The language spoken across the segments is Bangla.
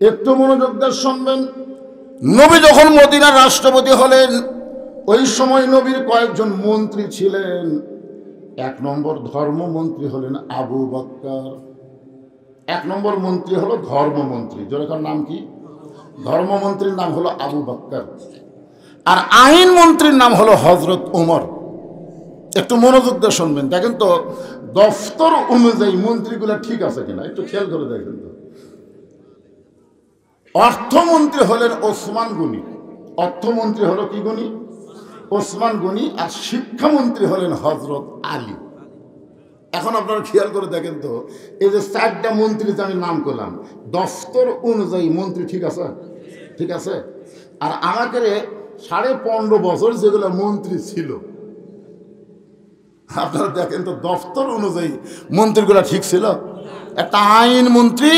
একটু মনোযোগ দিয়ে শুনবেন। নবী যখন মদিনার রাষ্ট্রপতি হলেন, ওই সময় নবীর কয়েকজন মন্ত্রী ছিলেন। 1 নম্বর ধর্মমন্ত্রী হলেন আবু বকর। 1 নম্বর মন্ত্রী হলো ধর্মমন্ত্রী। যেরকম নাম কি? ধর্মমন্ত্রীর নাম হলো আবু বকর। আর আইন মন্ত্রীর নাম হলো হযরত ওমর। একটু মনোযোগ দিয়ে শুনবেন। দেখেন তো দফতর অনুযায়ী মন্ত্রীগুলো ঠিক আছে কিনা, একটু খেয়াল করে দেখেন তো। অর্থমন্ত্রী হলেন ওসমান গনি। অর্থমন্ত্রী হলো কি গনি? ওসমান গনি। আর শিক্ষামন্ত্রী হলেন হযরত আলী। এখন আপনারা খেয়াল করে দেখেন তো, এই যে 4টা মন্ত্রী যে আমি নাম করলাম, দফতর অনুযায়ী মন্ত্রী ঠিক আছে? ঠিক আছে। আর আমাকে 15.5 বছর যেগুলো মন্ত্রী ছিল, আপনারা দেখেন তো দফতর অনুযায়ী মন্ত্রীগুলো ঠিক ছিল? একটা আইন মন্ত্রী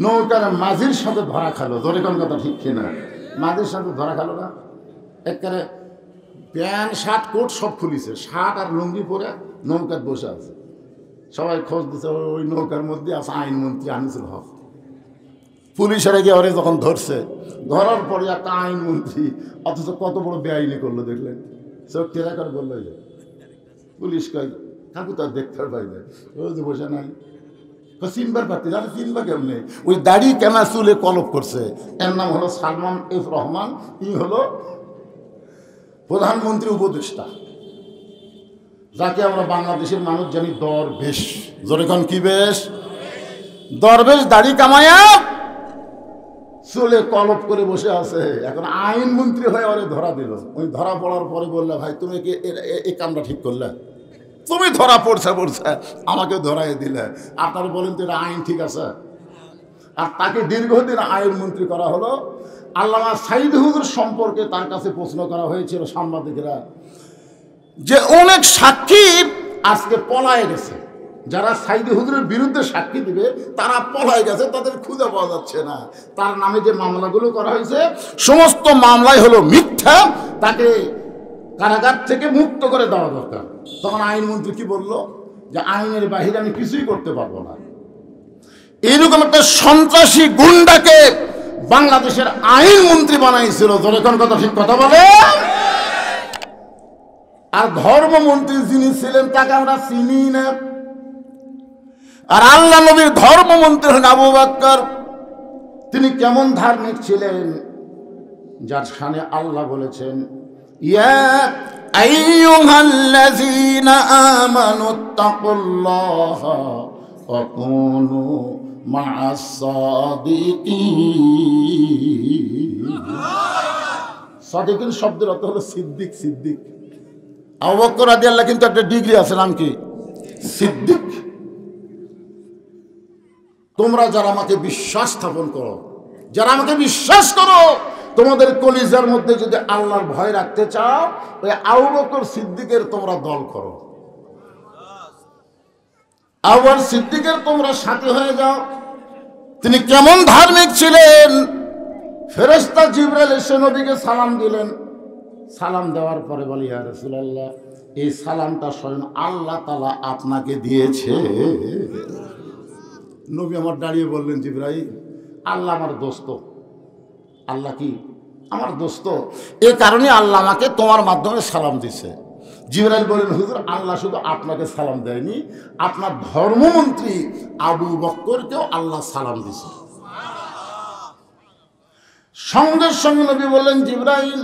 নৌকার মাঝির সাথে ধরা খালো। ধরে কোন কথা ঠিক কিনা? মাঝির সাথে ধরা খালো না? একেবারে প্যান্ট শার্ট কোট সব খুলিছে, শার্ট আর লুঙ্গি পরে নৌকার বসে আছে। সবাই খোঁজ দিচ্ছে, ওই নৌকার মধ্যে আছে আইনমন্ত্রী আনিসুল হক। পুলিশের গিয়ে ওরে যখন ধরছে, ধরার পরে একটা আইনমন্ত্রী, অথচ কত বড় বেআইনি করলো দেখলেন? চোখ টেরা করে বললো, পুলিশ কয় কাকু তার দেখতে পাইলে ওই যে বসে নাই, চিনবার পারতি। আরে চিনবা কেমনে? ওই দাড়ি কেনা চুলে কলপ করছে। এর নাম হলো সালমান এফ রহমান। ই হলো প্রধানমন্ত্রী উপদেষ্টা, যাকে আমরা বাংলাদেশের মানুষ জানি দরবেশ। জোরে কোন কি বেশ? দরবেশ দাড়ি কামায়া চুলে কলপ করে বসে আছে। এখন আইনমন্ত্রী হয়ে ওরে ধরা দিল। ওই ধরা পড়ার পরে বললে, ভাই তুমি কি এই কামটা ঠিক করলে? তুমি ধরা পড়ছে আমাকে ধরাই দিলে। আপনারা বলেন তো এটা আইন ঠিক আছে? আর তাকে দীর্ঘদিন আইনমন্ত্রী করা হলো। আল্লামা সাইদ হুজুর সম্পর্কে তার কাছে প্রশ্ন করা হয়েছিল সাংবাদিকরা, যে অনেক সাক্ষী আজকে পলায় গেছে, যারা সাইদ হুজুরের বিরুদ্ধে সাক্ষী দিবে তারা পলায় গেছে, তাদের খুঁজে পাওয়া যাচ্ছে না। তার নামে যে মামলাগুলো করা হয়েছে সমস্ত মামলাই হলো মিথ্যা, তাকে কারাগার থেকে মুক্ত করে দেওয়া দরকার। তখন আইনমন্ত্রী কি বলল? যে আইনের বাহিরে আমি কিছুই করতে পারবো না। এইরকম একটা সন্ত্রাসী গুন্ডাকে বাংলাদেশের আইনমন্ত্রী বানাইছিল। যখন কথা ঠিক কথা বলে। আর ধর্মমন্ত্রী যিনি ছিলেন তাকে আমরা চিনি না। আর আল্লাহ নবীর ধর্মমন্ত্রী হলেন আবু বকর। তিনি কেমন ধার্মিক ছিলেন, যার শানে আল্লাহ বলেছেন, ইয়া আইয়ুহাল্লাযীনা আমানুত্তাকুল্লাহা ওয়া কুনু মা'আস সাদিকিন। সাদিকিন শব্দের অর্থ হলো সিদ্দিক। সিদ্দিক আবু বকর রাদিয়াল্লাহু কিন্তু একটা ডিগ্রি আছে, নাম কি? সিদ্দিক। তোমরা যারা আমাকে বিশ্বাস স্থাপন করো, যারা আমাকে বিশ্বাস করো, তোমাদের কলিজার মধ্যে যদি আল্লাহর ভয় রাখতে চাও, ওই আবু বকর সিদ্দিকের তোমরা দল করো, আবু বকর সিদ্দিকের তোমরা সাথী হয়ে যাও। তিনি কেমন ধার্মিক ছিলেন! ফেরেশতা জিবরাইল এসে নবীকে সালাম দিলেন। সালাম দেওয়ার পরে বলি, ইয়া রাসূলুল্লাহ, এই সালামটা স্বয়ং আল্লাহ তাআলা আপনাকে দিয়েছে। নবী আমার দাঁড়িয়ে বললেন, জিবরাইল, আল্লাহ আমার দোস্ত। আল্লাহ কি আমার দোস্ত, এ কারণে আল্লাহ আমাকে তোমার মাধ্যমে সালাম দিছে। জিবরাইল বলেন, হুজুর, আল্লাহ শুধু আপনাকে সালাম দেয়নি, আপনার ধর্মমন্ত্রী আবু বকরকেও আল্লাহ সালাম দিছে। সঙ্গে সঙ্গে নবী বললেন, জিবরাইল,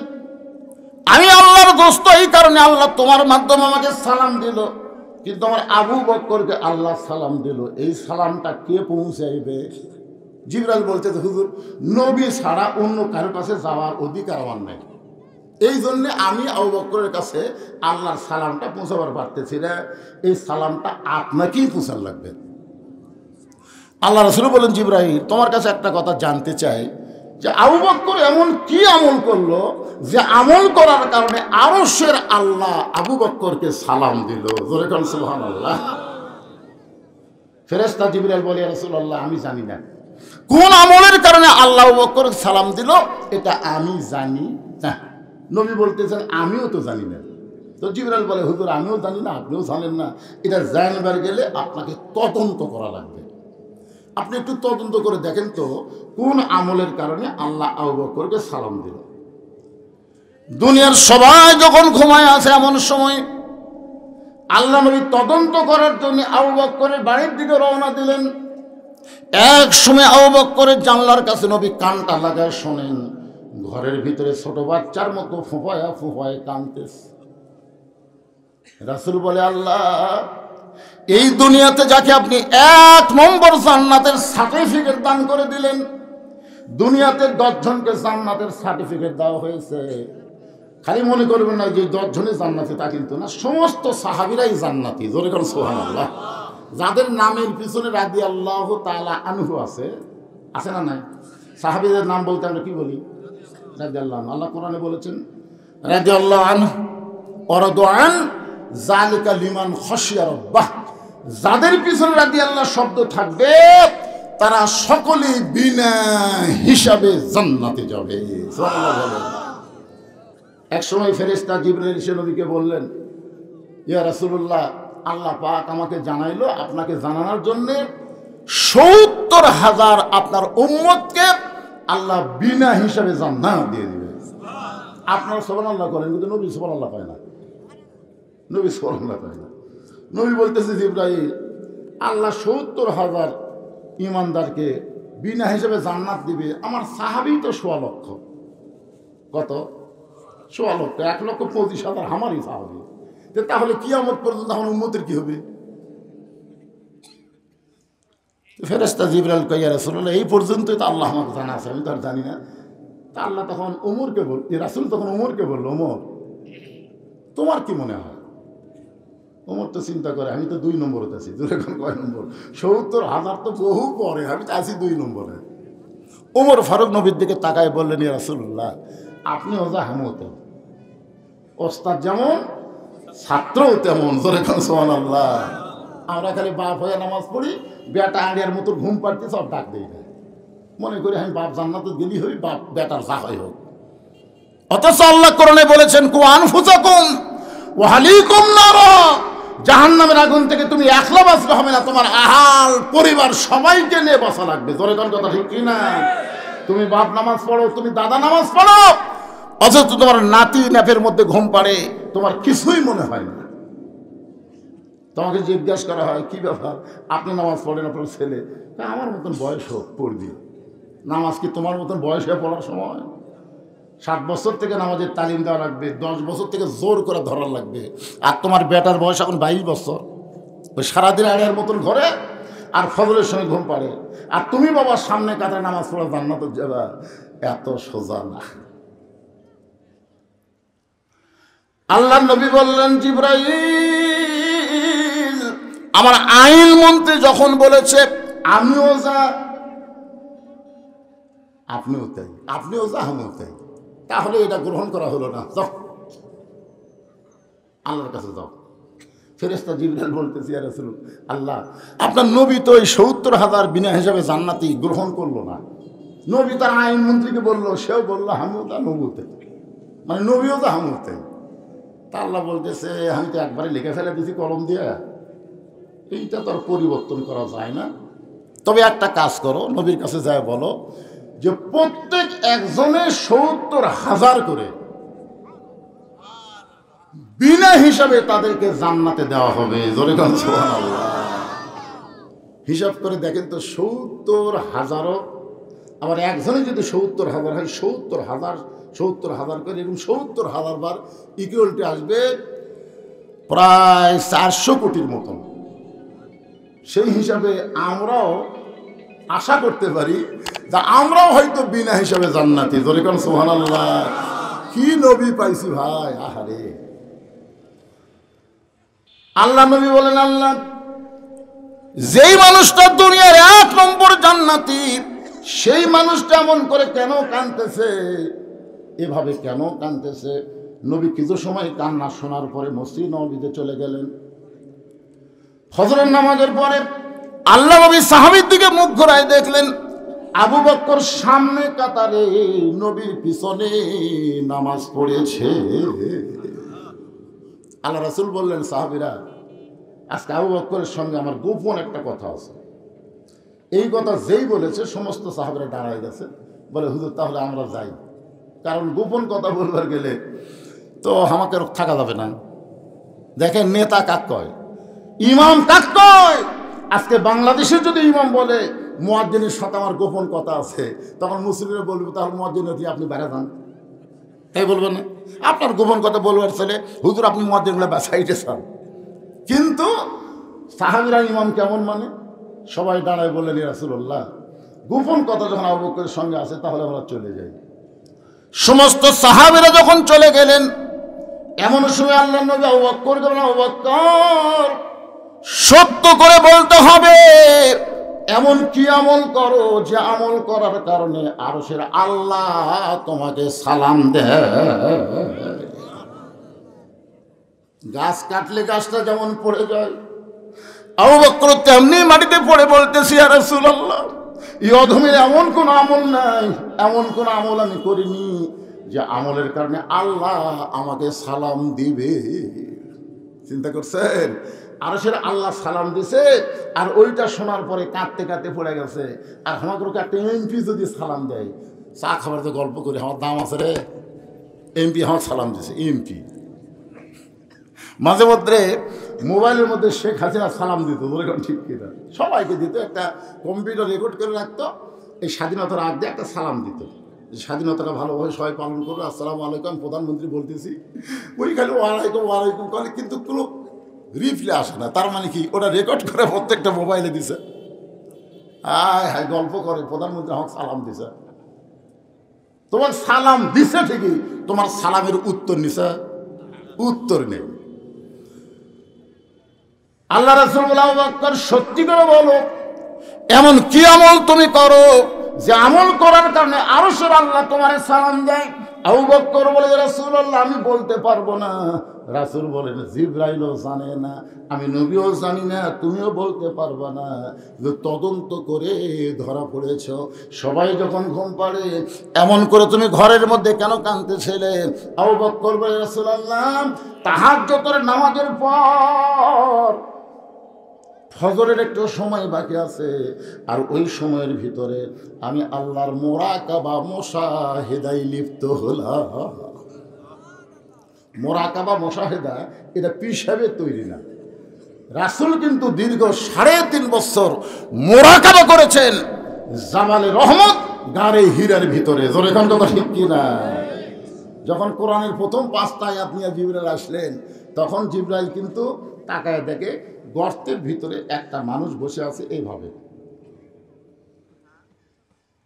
আমি আল্লাহর দোস্ত, এই কারণে আল্লাহ তোমার মাধ্যমে আমাকে সালাম দিল, কিন্তু আমার আবু বকরকে আল্লাহ সালাম দিল, এই সালামটা কে পৌঁছাইবে? জিবরাইল বলতে, হুজুর, নবী ছাড়া অন্য কারোর কাছে যাওয়ার অধিকার আমার নাই, এই জন্যে আমি আবু বকরের কাছে আল্লাহর সালামটা পৌঁছাবার পারতেছি না, এই সালামটা আপনাকেই পৌঁছার লাগবে। আল্লাহ রাসূল বলেন, জিবরাইল, তোমার কাছে একটা কথা জানতে চাই, যে আবু বকর এমন কি আমল করলো যে আমল করার কারণে আরশের আল্লাহ আবু বকরকে সালাম দিল? জোরে কোন সুবহানাল্লাহ। ফেরেশতা জিবরাইল বলে, ইয়া রাসূলুল্লাহ, আমি জানি না কোন আমলের কারণে আল্লাহ আবু বকরকে সালাম দিল, এটা আমি জানি না। নবী বলতেছেন, আমিও তো জানি না। তো জিবরাইল বলে, হুজুর, আমিও জানি না, আপনিও জানেন না, এটা জানবার গেলে আপনাকে তদন্ত করা লাগবে। আপনি একটু তদন্ত করে দেখেন তো কোন আমলের কারণে আল্লাহ আবু বকরকে সালাম দিল। দুনিয়ার সবাই যখন ঘুমায় আছে এমন সময় আল্লাহ নবী তদন্ত করার জন্য আবু বকরের বাড়ির দিকে রওনা দিলেন। এক সময় আবু বকরের জানলার কাছে নবী কানটা লাগায় শোনেন, ঘরের ভিতরে ছোট বাচ্চার মতো ফুফায়া ফুফায় কাঁদতেছে। রাসূল বলে, আল্লাহ, এই দুনিয়াতে যাকে আপনি 1 নম্বর জান্নাতের সার্টিফিকেট দান করে দিলেন, দুনিয়াতে 10 জনকে জান্নাতের সার্টিফিকেট দেওয়া হয়েছে। খালি মনে করবেন না যে 10 জনই জান্নাতি, তা কিন্তু না, সমস্ত সাহাবীরাই জান্নাতি। জোরে করে সুবহানাল্লাহ। যাদের নামের পিছনে রাদিয়াল্লাহু তাআলা আনহু আছে না নাই? সাহাবীদের নাম বলতে আমরা কি বলি? রাদিয়াল্লাহু আনহু। আল্লাহ কোরআনে বলেছেন রাদিয়াল্লাহু আনহু ওয়া রাদু আন যালিকা লিমান খাশিয়া রাব্বাহ। যাদের পিছনে রাদিয়াল্লাহু শব্দ থাকবে তারা সকলেই বিনা হিসাবে জান্নাতে যাবে। সুবহানাল্লাহ। এক সময় ফেরেশতা জিবরাইল এসে নবীকে বললেন, ইয়া রাসূলুল্লাহ, আল্লাহ পাক আমাকে জানাইলো আপনাকে জানানোর জন্য 70,000 আপনার উম্মতকে আল্লাহ বিনা হিসাবে জান্নাত দিয়ে দিবে। আপনারা সুবহানাল্লাহ করেন, কিন্তু নবী সুবহানাল্লাহ কয় না। নবী সুবহানাল্লাহ কয় না। নবী বলতেছে, জিবরাইল, আল্লাহ 70,000 ঈমানদারকে বিনা হিসাবে জান্নাত দিবে। আমার সাহাবী তো 1.5 লক্ষ। কত? 1.5 লক্ষ। 1,25,000 আমারই সাহাবী। তাহলে কিয়ামত পর্যন্ত আমার উম্মতের কি হবে? ফেরেশতা জিবরাইল কয়, ইয়া রাসূলুল্লাহ, এই পর্যন্তই তো আল্লাহ আমাকে জানা আছে, আমি তো আর জানি না। তা আল্লাহ তখন ওমরকে বল, রাসূল তখন ওমরকে বলল, ওমর, তোমার কি মনে হয়? ওমর তো চিন্তা করে, আমি তো 2 নম্বরে আছি। এখন কয় নম্বর? 70,000 তো বহু পরে, আমি তো আছি 2 নম্বরে। ওমর ফারুক নবীর দিকে তাকায় বললেন, ইয়া রাসূলুল্লাহ, আপনি ওজা হামতে, ওস্তাদ যেমন ছাত্রও তেমন। জোরে কোন সুবহানাল্লাহ। আমরা খালি বাপ হয়ে নামাজ পড়ি, বেটা আড়িয়ার মতো ঘুম পাড়তে সব ডাক দেই না, মনে করি আমি বাপ জান্নাতে গেলি হই, বাপ বেটার যা হয় হোক। অথচ আল্লাহ কোরআনে বলেছেন, কু আনফুসাকুম ওয়া আহলিকুম নার, জাহান্নামের আগুন থেকে তুমি একলা বাঁচলে হবে না, তোমার আহাল পরিবার সবাইকে নিয়ে বাঁচা লাগবে। জোরে কোন কথা ঠিক কি না? তুমি বাপ নামাজ পড়ো, তুমি দাদা নামাজ পড়ো, অথচ তোমার নাতি ন্যাপের মধ্যে ঘুম পাড়ে, তোমার কিছুই মনে হয় না। তোমাকে জিজ্ঞাসা করা হয়, কি ব্যাপার, আপনি নামাজ পড়েন, আপনার ছেলে? আমার মতন বয়স হোক, পড়বি। নামাজ কি তোমার মতন বয়স হয়ে পড়ার সময়? 7 বছর থেকে নামাজের তালিম দেওয়া লাগবে, 10 বছর থেকে জোর করে ধরার লাগবে। আর তোমার বেটার বয়স এখন 22 বছর, ওই সারাদিন আড়িয়ার মতন ঘরে আর ফজরের সময় ঘুম পাড়ে, আর তুমি বাবার সামনে কাতারে নামাজ পড়া জান্নাতে যাবা, এত সোজা না। আল্লাহ নবী বললেন, জিবরাইল, আমার আইন মন্ত্রী যখন বলেছে আমিও যা আপনিও তাই, আপনিও যা আমিও তাই, তাহলে এটা গ্রহণ করা হলো না। যাও আল্লাহর কাছে যাও। ফেরেশতা জিবরাইল বলতেছি, ইয়া রাসূল আল্লাহ, আপনার নবী তো এই 70,000 বিনা হিসাবে জান্নাতি গ্রহণ করলো না। নবী তার আইন মন্ত্রীকে বললো, সেও বললো আমিও তা নবুতে, মানে নবীও যা আমিও তাই। তা আল্লাহ বলতেছে, আমি তো একবারে লিখে ফেলে দিছি কলম দিয়ে, এইটা তো আর পরিবর্তন করা যায় না। তবে একটা কাজ করো, নবীর কাছে যায় বলো যে প্রত্যেক একজনের 70,000 করে বিনা হিসাবে তাদেরকে জান্নাতে দেওয়া হবে। জোরে কোন সুবহানাল্লাহ। হিসাব করে দেখেন তো, 70,000, আবার একজনে যদি 70,000 হয়, 70,000 করে, এবং 70,000 বার ইকুয়ালটি আসবে প্রায় 400 কোটির মতন। সেই হিসাবে আমরাও আশা করতে পারি যে আমরাও হয়তো বিনা হিসাবে জান্নাতি। জোরে কোন সুবহানাল্লাহ। কি নবী পাইছি ভাই, আহারে। আল্লাহ নবী বলেন, আল্লাহ, যেই মানুষটা দুনিয়ার 1 নম্বর জান্নাতি, সেই মানুষটা এমন করে কেন কাঁদতেছে, এভাবে কেন কাঁদতেছে? নবী কিছু সময় কান্না শোনার পরে মসজিদ নববীতে চলে গেলেন। ফজরের নামাজের পরে আল্লাহ নবী সাহাবীর দিকে মুখ ঘোরায় দেখলেন আবু বকর সামনে কাতারে নবীর পিছনে নামাজ পড়েছে। আল্লাহ রাসূল বললেন, সাহাবীরা, আজকে আবু বকরের সঙ্গে আমার গোপন একটা কথা আছে, এই কথা যেই বলেছে সমস্ত সাহাবারা দাঁড়ায় গেছে, বলে হুজুর তাহলে আমরা যাই, কারণ গোপন কথা বলবার গেলে তো আমাকে থাকা যাবে না। দেখেন নেতা কাক কয়, ইমাম কাক কয়। আজকে বাংলাদেশের যদি ইমাম বলে মুয়াজ্জিনের সাথে আমার গোপন কথা আছে, তখন মুসলিমরা বলবে তাহলে মুয়াজ্জিনের দিয়ে আপনি বেড়া যান, তাই বলবেন না? আপনার গোপন কথা বলবার ছেলে হুজুর আপনি মুয়াজ্জিনগুলো বাসাইতে চান। কিন্তু সাহাবীরা ইমাম কেমন মানে সবাই দাঁড়ায় বললেন, ইয়া রাসূলুল্লাহ গোপন কথা যখন আবু বকরের সঙ্গে আছে তাহলে আমরা চলে যাই। সমস্ত সাহাবীরা যখন চলে গেলেন, এমন সময় আল্লাহর নবী আবু বকরকে বললেন, আবু বকর সত্য করে বলতে হবে, এমন কি আমল করো যে আমল করার কারণে আরশের আল্লাহ তোমাকে সালাম দেয়। গাছ কাটলে গাছটা যেমন পড়ে যায়, আবু বকর তেমনি মাটিতে পড়ে বলতেছি, ইয়া রাসূলুল্লাহ এই অধমের এমন কোন আমল নাই, এমন কোন আমল আমি করিনি যে আমলের কারণে আল্লাহ আমাকে সালাম দিবে। চিন্তা করছেন? আরশের আল্লাহ সালাম দিছে, আর ওইটা শোনার পরে কাঁদতে কাঁদতে পড়ে গেছে। আর আমাকে একটা এমপি যদি সালাম দেয়, চা খাবার তো গল্প করি, আমার দাম আছে রে, এমপি আমার সালাম দিছে। এমপি মাঝে মধ্যে মোবাইলের মধ্যে শেখ হাসিনা সালাম দিত, বলে ঠিক কিনা, সবাইকে দিত, একটা কম্পিউটার রেকর্ড করে রাখতো, এই স্বাধীনতার আগ দিয়ে একটা সালাম দিত, স্বাধীনতাটা ভালোভাবে সবাই পালন করবে, আসসালামু আলাইকুম প্রধানমন্ত্রী বলতেছি, ওই খালি ওয়ালাইকুম ওয়ালাইকুম করে, কিন্তু কোনো রিপ্লে আসে না। তার মানে কি ওটা রেকর্ড করে প্রত্যেকটা মোবাইলে দিছে, আয় হায় গল্প করে প্রধানমন্ত্রী আমাকে সালাম দিছে। তোমার সালাম দিছে ঠিকই, তোমার সালামের উত্তর নিছে, উত্তর নেই। আল্লাহ রাসূল বলে, আবু বকর সত্যি করে বলো এমন কি আমল তুমি করো যে আমল করার কারণে আরশের আল্লাহ তোমার সালাম দেয়। আবু বকর বলে, ইয়া রাসূলুল্লাহ আমি বলতে পারবো না। রাসূল বলেন, জিবরাইলও জানে না, আমি নবীও জানি না, তুমিও বলতে পারবা না, তদন্ত করে ধরা পড়েছ। সবাই যখন ঘুম পাড়ে এমন করে তুমি ঘরের মধ্যে কেন কাঁদতেছিলে? আবু বকর বলে, ইয়া রাসূলুল্লাহ তাহাজ্জুদের নামাজের পর ফজরের একটু সময় বাকি আছে, আর ওই সময়ের ভিতরে আমি আল্লাহর মুরাকাবা মুশাহিদায় লিপ্ত হলাম। মুরাকাবা মুশাহিদা এটা পীর সাহেবের তৈরি না, রাসূল কিন্তু দীর্ঘ 3.5 বছর মুরাকাবা করেছেন জামালে রহমত গাড়ে হীরার ভিতরে। জোরে কোন কথা ঠিক কিনা? যখন কোরআনের প্রথম 5টা আয়াত নিয়ে জিবরাইল আসলেন, তখন জিবরাইল কিন্তু তাকায় দেখে গর্তের ভিতরে একটা মানুষ বসে আছে এইভাবে।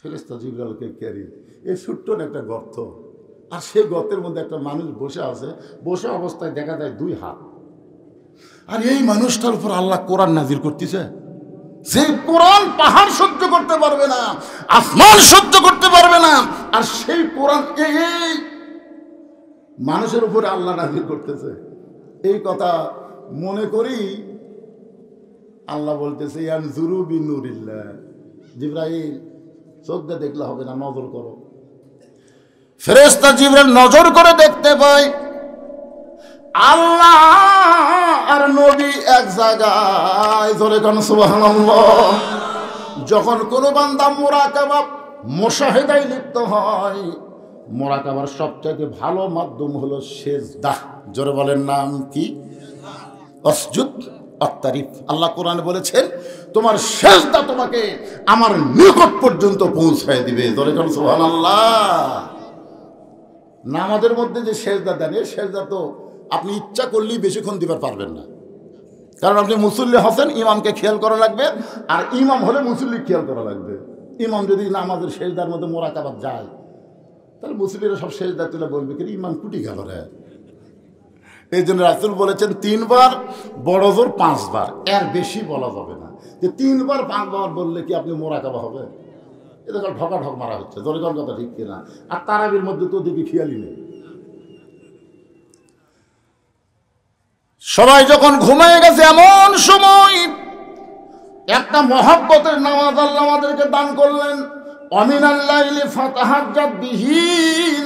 ফেরেশতা জিবরাইলকে ক্যারি, এই ছোট্ট একটা গর্ত, আর সেই গর্তের মধ্যে একটা মানুষ বসে আছে, বসে অবস্থায় দেখা যায় 2 হাত। আর এই মানুষটার উপর আল্লাহ কোরআন নাজিল করতেছে। সেই কোরআন পাহাড় সহ্য করতে পারবে না, আসমান সহ্য করতে পারবে না, আর সেই কোরআন এই মানুষের উপরে আল্লাহ নাজিল করতেছে। এই কথা মনে করি আল্লাহ বলতেছে, ইয়ানজুরু বিনুরিল্লাহ, জিবরাইল চোখ দিয়ে দেখলে হবে না, নজর করো। ফেরেশতা জিবরাইল নজর করে দেখতে পায় আল্লাহ আর নবী এক জায়গায়। জোরে কোন সুবহানাল্লাহ। যখন কোনো বান্দা মুরাকাবা মুশাহিদায় লিপ্ত হয়, মুরাকাবার সবচেয়ে ভালো মাধ্যম হলো সেজদা। জোরে বলেন নাম কি? আসজুদ আত-তারিফ। আল্লাহ কোরআনে বলেছেন তোমার সেজদা তোমাকে আমার নিকট পর্যন্ত পৌঁছায় দিবে। জোরে কোন সুবহানাল্লাহ। নামাজের মধ্যে যে সেজদা দেন, এই সেজদা তো আপনি ইচ্ছা করলেই বেশিক্ষণ দিবার পারবেন না, কারণ আপনি মুসল্লি হচ্ছেন, ইমামকে খেয়াল করা লাগবে, আর ইমাম হলে মুসল্লি খেয়াল করা লাগবে। ইমাম যদি নামাজের সেজদার মধ্যে মোরাকাবাত যায়, তাহলে মুসল্লিরা সব সেজদা তুলে বলবে কি ইমাম কুটি গেল রে। এই জন্য রাসূল বলেছেন 3 বার, বড় জোর 5 বার, এর বেশি বলা যাবে না। যে 3 বার 5 বার বললে কি আপনি মোরাকাবা হবে? এটা কাল ঢকা ঢক মারা হচ্ছে। জোরে কোন কথা ঠিক কিনা? আর তারাবির মধ্যে তো দেখি খেয়ালই নেই। সবাই যখন ঘুমিয়ে গেছে, এমন সময় একটা মহব্বতের নামাজ আল্লাহ আমাদেরকে দান করলেন। অমিনাল লাইলি ফাতাহাজ্জাত বিহি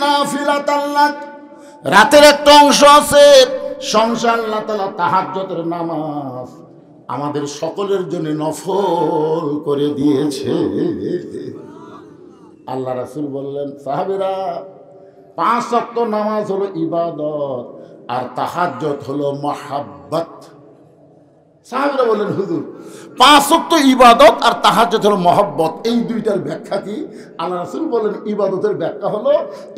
নাফিলাতান লাক। রাতের একটা অংশ আছে, সংসার আল্লাহ তাআলা তাহাজ্জুদের নামাজ আমাদের সকলের জন্য নফল করে দিয়েছে। আল্লাহ রাসূল বললেন, সাহাবীরা, 5 ওয়াক্ত নামাজ হলো ইবাদত আর তাহাজ্জুদ হলো মহাব্বত। সাহাবীরা বললেন, হুজুর 5 ওয়াক্ত ইবাদত আর তাহাজ্জুদ হলো মহব্বত, এই দুইটার ব্যাখ্যা কি? আল্লাহ রাসূল বলেন, ইবাদতের ব্যাখ্যা হলো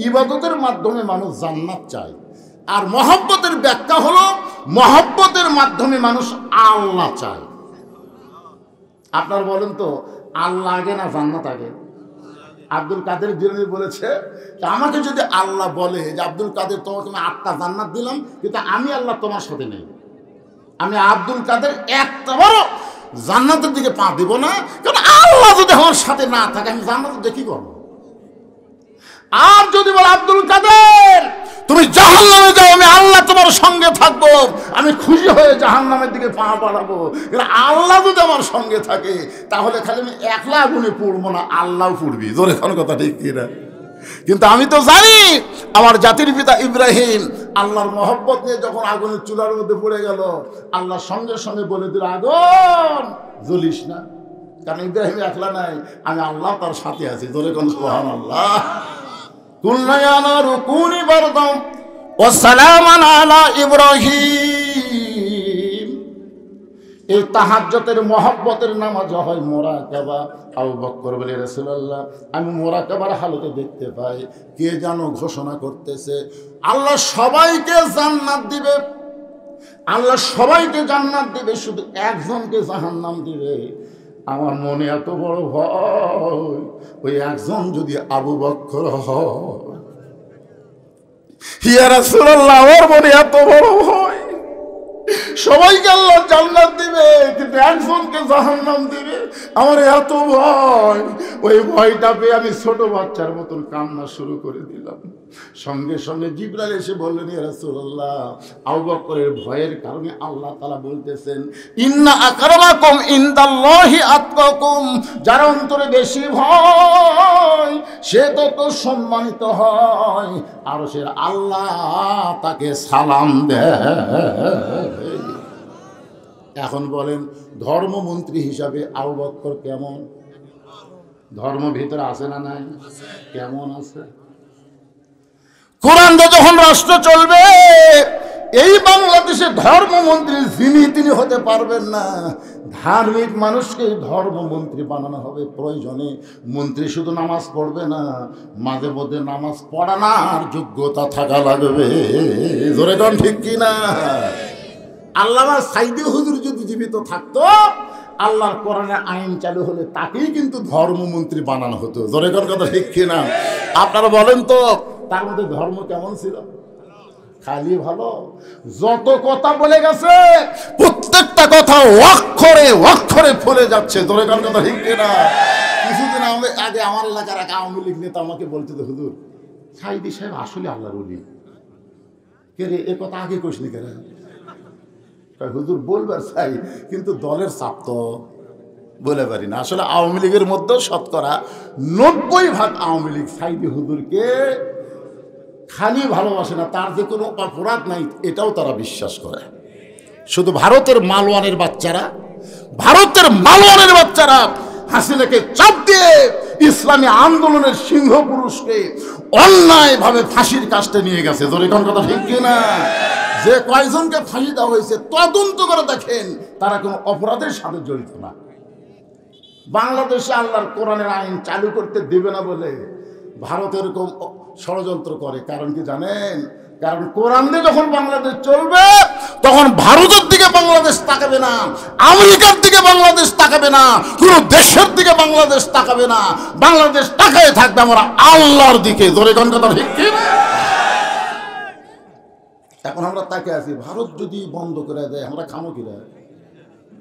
ইবাদতের মাধ্যমে মানুষ জান্নাত চায়, আর মহব্বতের ব্যাখ্যা হলো মহব্বতের মাধ্যমে মানুষ আল্লাহ চায়। আপনার বলেন তো, আল্লাহ আগে না জান্নাত আগে? আব্দুল কাদের জিলানী বলেছে, আমাকে যদি আল্লাহ বলে যে আব্দুল কাদের তোমাকে আমি 8টা জান্নাত দিলাম, কিন্তু আমি আল্লাহ তোমার সাথে নেই, আমি আব্দুল কাদের একটাবারও জান্নাতের দিকে পা দিব না, কারণ আল্লাহ যদি আমার সাথে না থাকে আমি জান্নাতের দেখি করবো। আর যদি বল আব্দুল কাদের তুমি জাহান্নামে যাও, আমি আল্লাহ তোমার সঙ্গে থাকবো, আমি খুশি হয়ে জাহান্নামের দিকে পা বাড়াবো, আল্লাহ যদি আমার সঙ্গে থাকে তাহলে খালি আমি একলা আগুনে পড়বো না, আল্লাহ পড়বি। জোরে কোন কথা ঠিক কিনা? কিন্তু আমি তো জানি আমার জাতির পিতা ইব্রাহিম আল্লাহর মহব্বত নিয়ে যখন আগুনের চুলার মধ্যে পড়ে গেল, আল্লাহ সঙ্গে সঙ্গে বলে দিল, আগুন জ্বলিস না, কারণ ইব্রাহিম একলা নাই, আমি আল্লাহ তার সাথে আছি। জোরে কোন সুবহানাল্লাহ। কুল্লা ইয়া নারু কুনি বারদাম ওয়া সালামান আলা ইব্রাহিম। এই তাহাজ্জুদের মহব্বতের নামাজ হয় মুরাকাবা। আবু বকর বলে, রাসূলুল্লাহ আমি মুরাকাবার হালতে দেখতে পাই কে যেন ঘোষণা করতেছে আল্লাহ সবাইকে জান্নাত দিবে, আল্লাহ সবাইকে জান্নাত দিবে, শুধু একজনকে জাহান্নাম দিবে। আমার মনে এত বড় ভয়, ওই একজন যদি আবু বকর হয়। ইয়া রাসূলুল্লাহ, ওর মনে এত বড় ভয়, সবাইকে আল্লাহ জান্নাত দিবে কিন্তু একজনকে জাহান্নাম দিবে, আমার এত ভয়। ওই ভয়টা পেয়ে আমি ছোট বাচ্চার মতন কান্না শুরু করে দিলাম। সঙ্গে সঙ্গে জিবরাইল এসে বললেন, ইয়া রাসূলুল্লাহ আবু বকরের ভয়ের কারণে আল্লাহ তাআলা বলতেছেন, ইন্না আকরামাকুম ইনদাল্লাহি আতকাকুম, যার অন্তরে বেশি ভয় সে তত সম্মানিত হয়, আর সে আল্লাহ তাকে সালাম দেয়। এখন বলেন, ধর্মমন্ত্রী হিসাবে আবু বকর কেমন? ধর্ম ভিতরে আছে না নাই? কেমন আছে? কোরআন দিয়ে যখন রাষ্ট্র চলবে, এই বাংলাদেশে ধর্মমন্ত্রী যিনি তিনি হতে পারবেন না, ধার্মিক মানুষকে ধর্মমন্ত্রী বানানো হবে। প্রয়োজনে মন্ত্রী শুধু নামাজ পড়বে না, মাঝে মধ্যে নামাজ পড়ানোর যোগ্যতা থাকা লাগবে। জোরে কোন ঠিক কিনা? আল্লামা সাইদি হুজুর যদি জীবিত থাকতো, আল্লাহর কোরআনের আইন চালু হলে তাকেই কিন্তু ধর্মমন্ত্রী বানানো হতো। জোরে কোন কথা ঠিক কিনা? আপনারা বলেন তো, তার মধ্যে ধর্ম কেমন ছিল? খালি ভালো। যত কথা বলে গেছে প্রত্যেকটা কথা অক্ষরে অক্ষরে ফলে যাচ্ছে। জোরে কোন কথা ঠিক কিনা? কিছুদিন আগে আমার এলাকার এক আওয়ামী লীগ নেতা আমাকে বলতে, হুজুর সাইদি সাহেব আসলে আল্লাহর ওলি। কে রে, এ কথা আগে কইসনি কেন? হুজুর বলবার চাই, কিন্তু দলের চাপ তো বলে পারি না। আসলে আওয়ামী লীগের মধ্যেও শতকরা 90% আওয়ামী লীগ সাইদি হুজুরকে খালি ভালোবাসে না, তার যে কোনো অপরাধ নাই এটাও তারা বিশ্বাস করে। শুধু ভারতের মালওয়ানের বাচ্চারা হাসিনাকে চাপ দিয়ে ইসলামী আন্দোলনের সিংহ পুরুষকে অন্যায়ভাবে ফাঁসির কাস্টে নিয়ে গেছে। জোরে কোন কথা ঠিক কিনা? যে কয়জনকে ফাঁসি দেওয়া হয়েছে তদন্ত করে দেখেন, তারা কোনো অপরাধের সাথে জড়িত না। বাংলাদেশে আল্লাহর কোরআনের আইন চালু করতে দেবে না বলে ভারত এরকম ষড়যন্ত্র করে। কারণ কি জানেন? কারণ কোরআন দিয়ে যখন বাংলাদেশ চলবে তখন ভারতের দিকে বাংলাদেশ তাকাবে না, আমেরিকার দিকে বাংলাদেশ তাকাবে না, কোন দেশের দিকে বাংলাদেশ তাকাবে না। বাংলাদেশ তাকায় থাকবে আমরা আল্লাহর দিকে। জোরে কোন কথা ঠিক কি? এখন আমরা তাকে আছি, ভারত যদি বন্ধ করে দেয় আমরা খামো কিনা?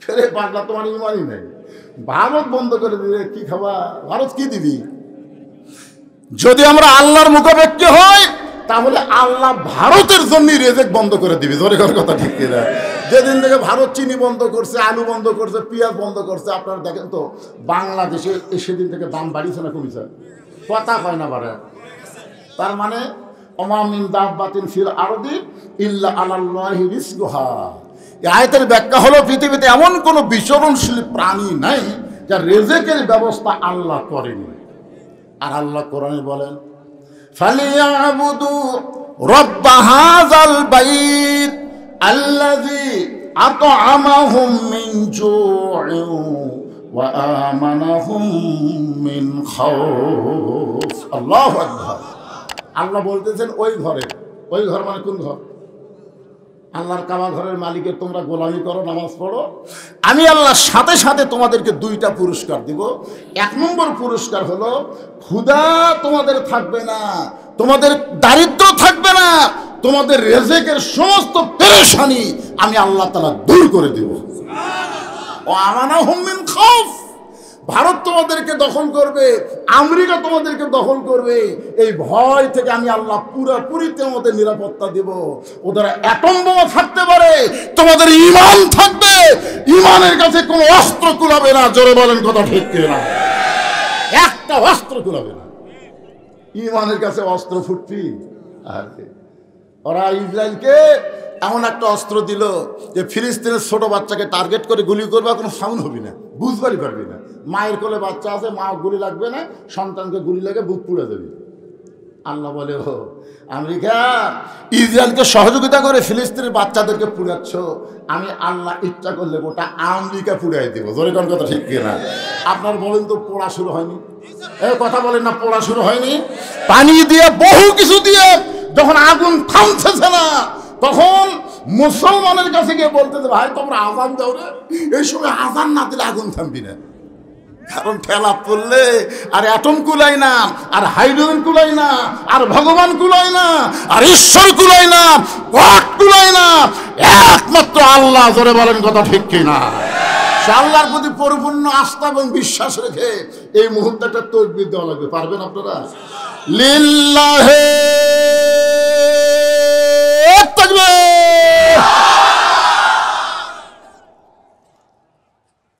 ফেরে পাগলা, তোমার ইমানই নেই। ভারত বন্ধ করে দিলে কি খাবা? ভারত কি দিবি? যদি আমরা আল্লাহর মুখাপেক্ষী হই তাহলে আল্লাহ ভারতের জন্য রেজেক বন্ধ করে দিবি। জোরে কথা ঠিক কিনা? যেদিন থেকে ভারত চিনি বন্ধ করছে, আলু বন্ধ করছে, পেঁয়াজ বন্ধ করছে, আপনারা দেখেন তো বাংলাদেশে সেদিন থেকে দাম বাড়িয়েছে না কমিছে? কথা কয় না বাড়ে। তার মানে ওমা মিন দাব্বাতিন ফিল আরদি ইল্লা আলাল্লাহি রিজকুহা, এই আয়াতের ব্যাখ্যা হলো পৃথিবীতে এমন কোনো বিচরণশীল প্রাণী নাই যার রিজিকের ব্যবস্থা আল্লাহ করেনি। আর আল্লাহ কোরআনে বলেন, ফালিয়াবুদু রব্ব হাযাল বাইত আল্লাযী আত'আমাহুম মিন জু'ইন ওয়া আমানাহুম মিন খাউফ। আল্লাহু আকবার। আল্লাহ বলতেছেন ওই ঘরে, ওই ঘর মানে কোন ঘর? আল্লাহর কাবা ঘরের মালিকের তোমরা গোলামি করো, নামাজ পড়ো, আমি আল্লাহর সাথে সাথে তোমাদেরকে দুইটা পুরস্কার দিব। এক নম্বর পুরস্কার হলো ক্ষুধা তোমাদের থাকবে না, তোমাদের দারিদ্র থাকবে না, তোমাদের রিজিকের সমস্ত পেরেশানি আমি আল্লাহ তাআলা দূর করে দেব। ও আমানাহুম মিন খাউফ, ভারত তোমাদেরকে দখল করবে, আমেরিকা তোমাদেরকে দখল করবে, এই ভয় থেকে আমি আল্লাহ পুরোপুরি তোমাদের নিরাপত্তা দেব। ওদের অ্যাটম বোমা থাকতে পারে, তোমাদের ঈমান থাকবে, ঈমানের কাছে কোনো অস্ত্র কুলাবে না। জোরে বলেন কথা ঠিক কিনা? একটা অস্ত্র কুলাবে না। ঈমানের কাছে অস্ত্র ফুটবি। আর ওরা ইসরায়েলকে এমন একটা অস্ত্র দিল যে ফিলিস্তিনের ছোট বাচ্চাকে টার্গেট করে গুলি করবে, কোনো সাউন্ড হবে না, বুঝবারই পারবি না। মায়ের কোলে বাচ্চা আছে, মা গুলি লাগবে না, সন্তানকে গুলি লাগে বুক পুড়ে দেবে। আল্লাহ বলে, ও আমেরিকা ইসরায়েলকে সহযোগিতা করে ফিলিস্তিনের বাচ্চাদেরকে পুড়াচ্ছ, আমি আল্লাহ ইচ্ছা করলে ওটা আমেরিকা পুড়াই দেবো। জোরে কোন কথা ঠিক কিনা? আপনার বলেন তো পোড়া শুরু হয়নি? এই কথা বলেন না, পোড়া শুরু হয়নি? পানি দিয়ে বহু কিছু দিয়ে যখন আগুন থামছে না, তখন মুসলমানের কাছে গিয়ে বলতেছে, ভাই তোমরা আজান দাও রে। এই সময় আজান না দিলে আগুন থামবি না, কারণ ঠেলা পড়লে আর অ্যাটম কুলাই না, আর হাইড্রোজেন কুলাই না, আর ভগবান কুলাই না, আর ঈশ্বর কুলাই না, গড কুলাই না, একমাত্র আল্লাহ। জোরে বলেন কথা ঠিক কিনা? আল্লাহর প্রতি পরিপূর্ণ আস্থা এবং বিশ্বাস রেখে এই মুহূর্তে একটা তাকবীর দেওয়া লাগবে। পারবেন আপনারা? লিল্লাহি তাকবীর।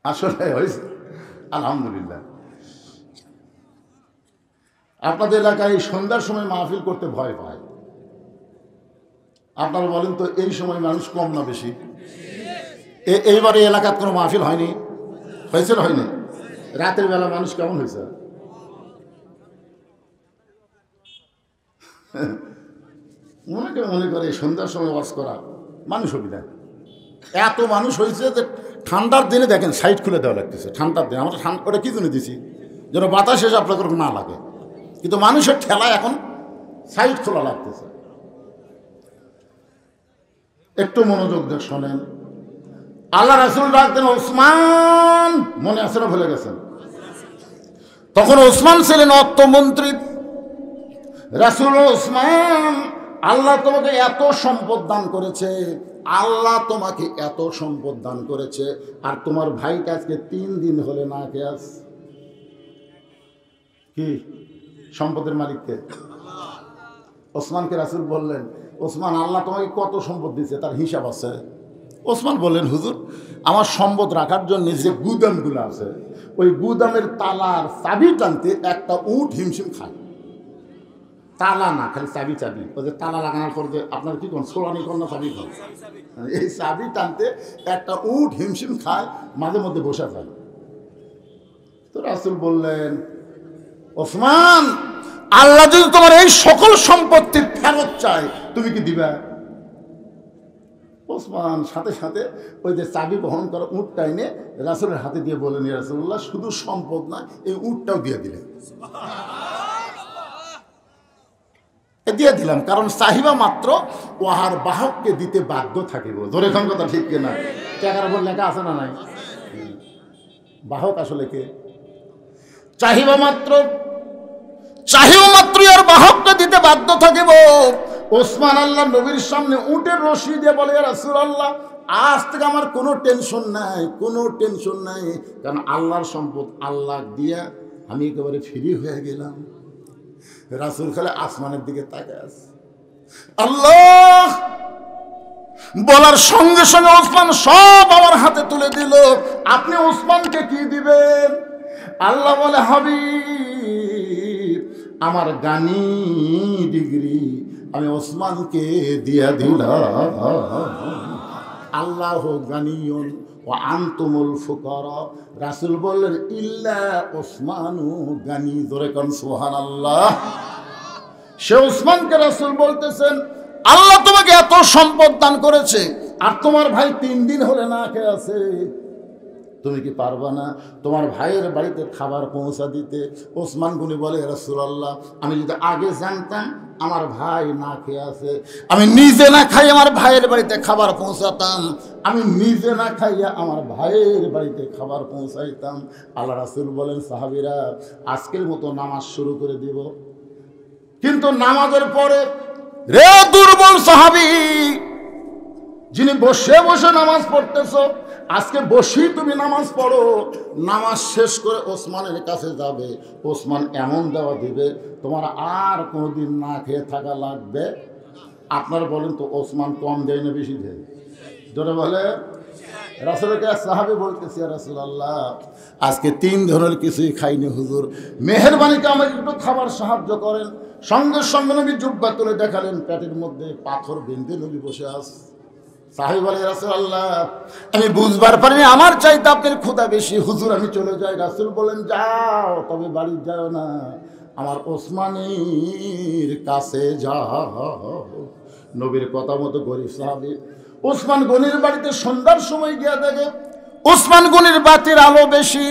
আসলে হয়েছে আলহামদুলিল্লাহ। আপনাদের এলাকায় সন্ধ্যার সময় মাহফিল করতে ভয় পায়। আপনারা বলেন তো, এই সময় মানুষ কম না বেশি? এইবারে এলাকার কোনো মাহফিল হয়নি? হয়েছে না হয়নি? রাতের বেলা মানুষ কেমন হয়েছে? মনে করে সন্ধ্যার সময় ওয়াজ করা মানুষ হবি না। এত মানুষ হয়েছে যে ঠান্ডার দিনে দেখেন সাইড খুলে দেওয়া লাগতেছে। ঠান্ডার দিনে আমরা ওটা কি জন্য দিছি? যেন বাতাস এসে আপনাদের না লাগে, কিন্তু মানুষের ঠেলায় এখন সাইড খোলা লাগতেছে। একটু মনোযোগ দিয়ে শোনেন। আল্লাহ রাসূল ডাকতেন ওসমান, মনে আছে না ভুলে গেছেন? তখন ওসমান ছিলেন অর্থমন্ত্রী। রাসূল, ওসমান, আল্লাহ তোমাকে এত সম্পদ দান করেছে, আল্লাহ তোমাকে এত সম্পদ দান করেছে, আর তোমার ভাইটা আজকে 3 দিন হলে না খেয়ে আছে। কি সম্পদের মালিককে? ওসমানকে রাসূল বললেন, ওসমান, আল্লাহ তোমাকে কত সম্পদ দিয়েছে তার হিসাব আছে? ওসমান বললেন, হুজুর, আমার সম্পদ রাখার জন্য যে গুদামগুলো আছে, ওই গুদামের তালার চাবি টানতে একটা উট হিমশিম খায়। তালা না, খালি চাবি চাবি, ওই যে তালা লাগানোর পর যে আপনার কি কোন ছোড়ানি কর না চাবি খান, এই চাবি টানতে একটা উট হিমশিম খায়, মাঝে মধ্যে বসে যায়। তো রাসূল বললেন, ওসমান, আল্লাহ যদি তোমার এই সকল সম্পত্তি ফেরত চায়, তুমি কি দিবা? ওসমান সাথে সাথে ওই যে চাবি বহন করা উটটা এনে রাসূলের হাতে দিয়ে বলেন, ইয়া রাসূলুল্লাহ, শুধু সম্পদ না, এই উটটাও দিয়ে দিলেন। দিয়ে দিলাম, কারণ চাহিবা মাত্র ওহার বাহককে দিতে বাধ্য থাকিব। ধরে খান কথা ঠিক কিনা? টাকার উপর লেখা আছে না নাই? বাহক আসলে কে? চাহিবা মাত্র আর বাহককে দিতে বাধ্য থাকিব। ওসমান আল্লাহ নবীর সামনে উটের রশি দিয়ে বলে, ইয়া রাসূলুল্লাহ, আজ থেকে আমার কোনো টেনশন নাই, কোনো টেনশন নাই, কারণ আল্লাহর সম্পদ আল্লাহ দিয়া আমি একেবারে ফ্রি হয়ে গেলাম। রাসূল খালি আসমানের দিকে তাকায় আছে। আল্লাহ বলার সঙ্গে সঙ্গে ওসমান সব আমার হাতে তুলে দিল। আপনি ওসমানকে কি দিবেন? আল্লাহ বলে, হাবিব, আমার গানি ডিগ্রি আমি ওসমানকে দিয়া দিলাম। আল্লাহু গানিয়ুন ওয়া আনতুমুল ফুকারা। রাসূল বললেন ইল্লা উসমানু গানি। জোরে কোন সুবহানাল্লাহ। সে উসমানকে রাসূল বলতেছেন আল্লাহ তোমাকে এত সম্পদ দান করেছে আর তোমার ভাই 3 দিন হলে না খেয়ে আছে, তুমি কি পারবা না তোমার ভাইয়ের বাড়িতে খাবার পৌঁছা দিতে? ওসমান গনি বলে রাসূলুল্লাহ আমি যদি আগে জানতাম আমার ভাই না খেয়ে আছে, আমি নিজে না খাই আমার ভাইয়ের বাড়িতে খাবার পৌঁছাতাম, আমি নিজে না খাইয়া আমার ভাইয়ের বাড়িতে খাবার পৌঁছাইতাম। আল্লাহ রাসূল বলেন সাহাবীরা আজকের মতো নামাজ শুরু করে দিব। কিন্তু নামাজের পরে রে দুর্বল সাহাবী যিনি বসে বসে নামাজ পড়তেছো, আজকে বসেই তুমি নামাজ পড়ো। নামাজ শেষ করে ওসমানের কাছে যাবে, ওসমান এমন দেওয়া দিবে তোমার আর কোনোদিন না খেয়ে থাকা লাগবে। আপনারা বলেন তো ওসমান কম দেয় না বেশি দেয়? জোরে বলে। রাসূলকে সাহাবী বলতেছে রাসূলুল্লাহ আজকে 3 ধরনের কিছুই খাইনি হুজুর, মেহেরবানি করে আমাকে একটু খাবার সাহায্য করেন। সঙ্গে সঙ্গে নবী জুব্বা তুলে দেখালেন পেটের মধ্যে পাথর বেঁধে নবী বসে আছে। সাহাবী বলে রাসূলুল্লাহ আমি বুঝবার পারিনি আমার চাইতে আপনার ক্ষুধা বেশি, হুজুর আমি চলে যাই। রাসূল বলেন যাও, তবে বাড়ি যাও না, আমার ওসমানের কাছে যাও। নবীর কথা মতো গরিব সাহাবী ওসমান গনির বাড়িতে সন্ধ্যার সময় গিয়া দেখে ওসমান গনির বাতির আলো বেশি,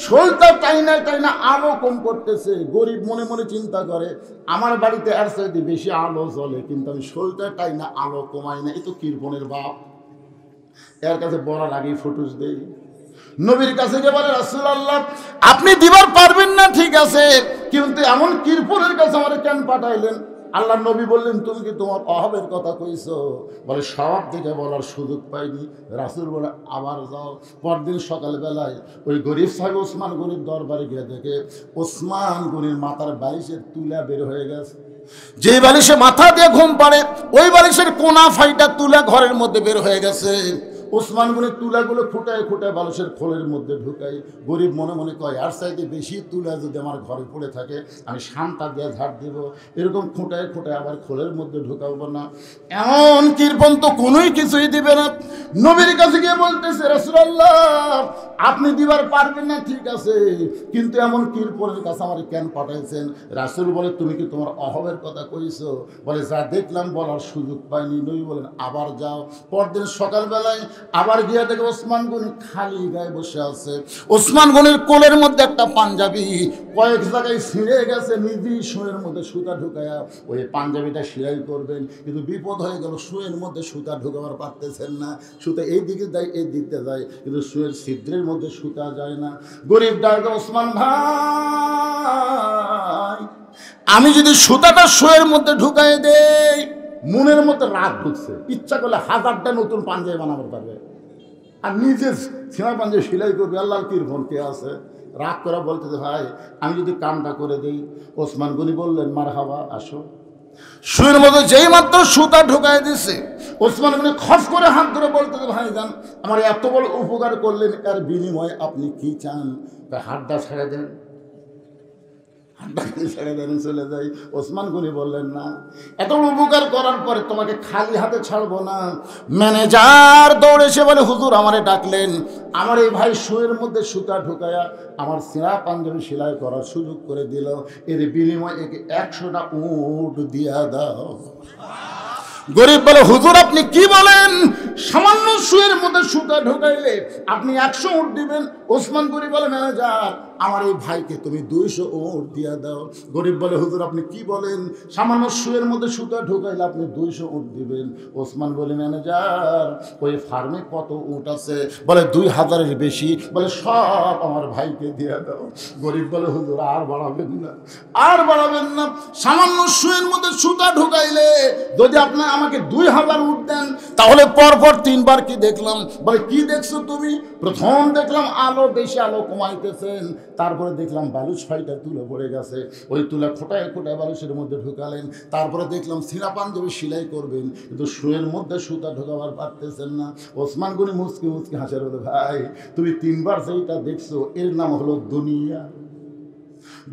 শোলটা টাইনা টাইনা আলো কম করতেছে। গরিব মনে মনে চিন্তা করে আমার বাড়িতে আর চাইতে বেশি আলো জ্বলে, কিন্তু আমি শোলটা টাইনা আলো কমাই না, এ তো কৃপণের বাপ। এর কাছে বলার আগেই ফুটুস দেই। নবীর কাছে গিয়ে বলে রাসূলুল্লাহ আপনি দিবার পারবেন না ঠিক আছে, কিন্তু এমন কৃপণের কাছে আমার কেন পাঠাইলেন? আল্লাহ নবী বললেন তুমি কি তোমার অভাবের কথা কইছো? বলে সব দিকে বলার সুযোগ পাইনি। রাসূল বলে আবার যাও। পরদিন সকালবেলায় ওই গরিব সাহেব ওসমান গনির দরবারে গিয়ে দেখে ওসমান গনির মাথার বালিশের তুলা বের হয়ে গেছে। যে বালিশে মাথা দিয়ে ঘুম পাড়ে ওই বালিশের কোনা ফাইটা তুলা ঘরের মধ্যে বের হয়ে গেছে। ওসমান গনি তুলাগুলো খুঁটায় খুঁটায় বালিশের খোলের মধ্যে ঢুকাই। গরিব মনে মনে কয় আর চাইতে বেশি তুলা যদি আমার ঘরে পড়ে থাকে আমি শান্তা দিয়ে ঝাড় দিব, এরকম খুঁটায় খুঁটায় আবার খোলের মধ্যে ঢুকাবো না। এমন কৃপণ তো কোনোই কিছুই দিবে না। নবীর কাছে গিয়ে বলতেছে রাসূলুল্লাহ আপনি দিবার পারবেন না ঠিক আছে, কিন্তু এমন কৃপণের কাছে আমার কেন পাঠাইছেন? রাসূল বলে তুমি কি তোমার অভাবের কথা কইছো? বলে যা দেখলাম বলার সুযোগ পাইনি। নবী বলেন আবার যাও। পরদিন সকালবেলায় আবার গিয়ে দেখে ওসমান গনি খালি গায়ে বসে আছে। ওসমান গনির কোলের মধ্যে একটা পাঞ্জাবি কয়েক জায়গায় ছিঁড়ে গেছে, নিজেই শুয়ের মধ্যে সুতা ঢুকায়া ওই পাঞ্জাবিটা সেলাই করবেন, কিন্তু বিপদ হয়ে গেল শুয়ের মধ্যে সুতা ঢুকাবার পারতেছেন না। সুতা এই দিকে যায় এই দিকতে যায়, কিন্তু শুয়ের ছিদ্রের মধ্যে সুতা যায় না। গরিব ডাক ওসমান ভাই আমি যদি সুতাটা শুয়ের মধ্যে ঢুকাই দেই, মনের মধ্যে রাগ ঢুকছে, ইচ্ছা করলে 1000টা নতুন পাঞ্জাবি বানাতে পারবে আর নিজে ছিঁড়া পাঞ্জাবি সেলাই করবে। আল্লাহর কৃপণ কে আছে? রাগ করা বলতেছে ভাই আমি যদি কামটা করে দিই। ওসমান গনি বললেন মারহাবা আসো। শুয়ের মধ্যে যেই মাত্র সুতা ঢুকাই দিছে ওসমান গনি খস করে হাত ধরে বলতেছে ভাই যান আমার এত বড় উপকার করলেন, এর বিনিময়ে আপনি কি চান? হাতটা ছেড়ে দেন, ছেড়ে দেন চলে যাই। ওসমান গনি বললেন না, এত উপকার করার পরে তোমাকে খালি হাতে ছাড়বো না। ম্যানেজার দৌড়ে এসে বলে হুজুর আমারে ডাকলেন, আমার এই ভাই শুয়ের মধ্যে সুতা ঢুকায়া আমার ছিঁড়া পাঞ্জাবি সেলাই করার সুযোগ করে দিল, এর বিনিময়ে একে 100টা উট দিয়া দাও। গরিব বলে হুজুর আপনি কি বলেন? সামান্য শুয়ের মধ্যে সুতা ঢুকাইলে আপনি 100 উট দিবেন? ওসমান গরিব বলে ম্যানেজার আমার এই ভাইকে তুমি 200 উট দিয়া দাও। গরিব বলে হুজুর আপনি কি বলেন? সামান্য শুয়ের মধ্যে সুতা ঢুকাইলে আপনি 200 উট দিবেন? ওসমান বলে ম্যানেজার ওই ফার্মে কত উট আছে? বলে 2000-এর বেশি। বলে সব আমার ভাইকে দিয়া দাও। গরিব বলে হুজুর আর বাড়াবেন না, আর বাড়াবেন না। সামান্য শুয়ের মধ্যে সুতা ঢুকাইলে যদি আপনি আমাকে 2000 উট দেন তাহলে পরপর 3 বার কি দেখলাম? বলে কি দেখছো তুমি? প্রথম দেখলাম আলো বেশি আলো কমাইতেছেন, তারপরে দেখলাম বালুচ ফাইটা তুলে পড়ে গেছে, ওই তুলা খোটায় খোটায় বালুচের মধ্যে ঢুকালেন, তারপরে দেখলাম ছিঁড়া পাঞ্জাবি সেলাই করবেন, কিন্তু শুয়ের মধ্যে সুতা ঢোকাবার পারতেছেন না। ওসমান গনি মুচকি মুচকি হাসে বলে ভাই তুমি 3 বার যেইটা দেখছো এর নাম হলো দুনিয়া।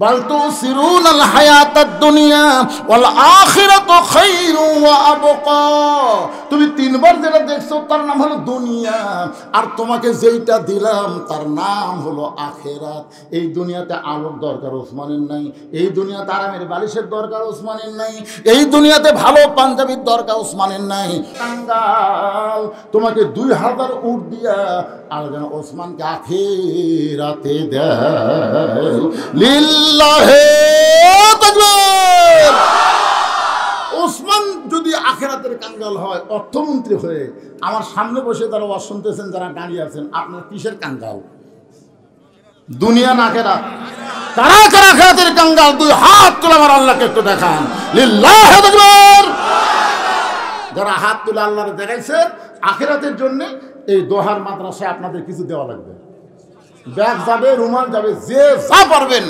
বাল তুসিরুনাল হায়াতাদ দুনিয়া ওয়াল আখিরাতু খায়রুন ওয়া আবকা। তুমি তিনবার যেটা দেখছো তার নাম হলো দুনিয়া, আর তোমাকে যেইটা দিলাম তার নাম হলো আখিরাত। এই দুনিয়াতে আলোর দরকার ওসমানের নাই, এই দুনিয়াতে আরামের বালিশের দরকার ওসমানের নাই, এই দুনিয়াতে ভালো পাঞ্জাবির দরকার ওসমানের নাই। কাঙ্গাল, তোমাকে 2000 উট দিয়া আর যেন ওসমানকে আখিরাতে দেয়। লিল্লাহে তাকবীর। ওসমান যদি আখিরাতের কাঙ্গাল হয়, অর্থমন্ত্রী হয়ে আমার সামনে বসে যারা ওয়াজ শুনতেছেন, যারা দাঁড়িয়ে আছেন, আপনার কিসের কাঙ্গাল? দুনিয়া না আখিরাত? কারা কারা আখিরাতের কাঙ্গাল? 2 হাত তুলে আমার আল্লাহকে একটু দেখান। লিল্লাহে তাকবীর। যারা হাত তুলে আল্লাহরে দেখাইছে আখিরাতের জন্য, এই দোহার মাদ্রাসায় আপনাদের কিছু দেওয়া লাগবে। ব্যাগ যাবে, রুমাল যাবে, যে যা পারবেন